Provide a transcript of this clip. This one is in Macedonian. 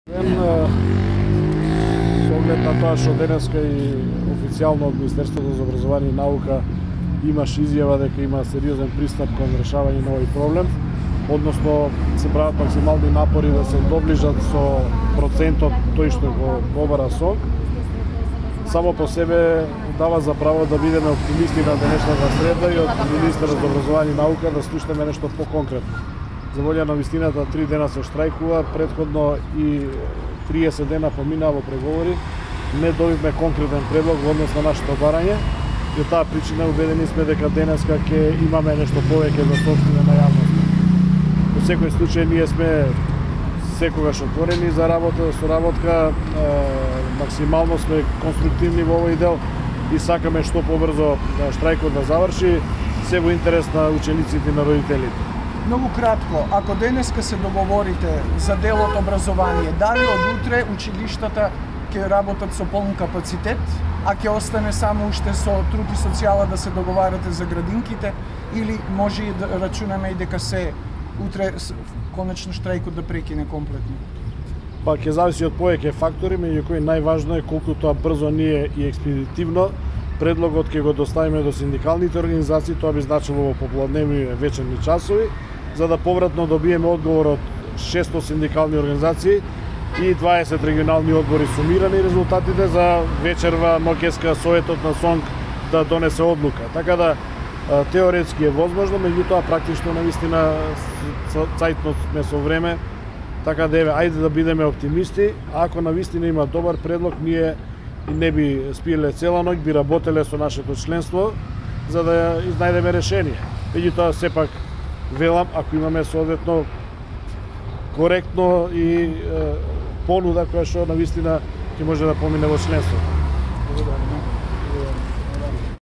Со оглед на тоа што денеска и официјално од Министерството за образование и наука имаш изјава дека има сериозен пристап кон решавање на овој проблем, односно се прават максимални напори да се доближат со процентот тој што го побара СОНК. Само по себе дава за право да бидеме оптимисти на денешната среда и од Министерството за образование и наука да слушнеме нешто по-конкретно. За волја на вистината 3 дена се штрајкува, претходно и 30 дена поминаа во преговори, не добивме конкретен предлог во однос на нашето барање и од таа причина убедени сме дека денеска ќе имаме нешто повеќе за соопштење на јавноста. Во секој случај ние сме секогаш отворени за соработка, максимално сме конструктивни во овој дел и сакаме што побрзо штрајкот да заврши, се во интерес на учениците и на родителите. Многу кратко, ако денеска се договорите за делот образование, дали од утре училиштата ќе работат со полн капацитет, а ќе остане само уште со труд и социјала да се договарате за градинките, или може и да рачунаме и дека се утре конечно штрајкот да прекине комплетно? Па ќе зависи од повеќе фактори, меѓу кои најважно е колку тоа брзо ние и експедитивно предлогот ќе го доставиме до синдикалните организации, тоа би значило во попладневни вечерни часови, за да повратно добиеме одговор од 600 синдикални организации и 20 регионални одбори сумирани резултатите за вечерва ноќеска советот на СОНК да донесе одлука. Така да теоретски е возможно, меѓутоа практично навистина цајтно сме со време, така да еве ајде да бидеме оптимисти, а ако навистина има добар предлог, ние не би спиеле цела ноќ, би работеле со нашето членство за да изнајдеме решение. Меѓутоа сепак велам, ако имаме соодветно коректно и понуда која што навистина ќе може да помине во членство. Благодарам.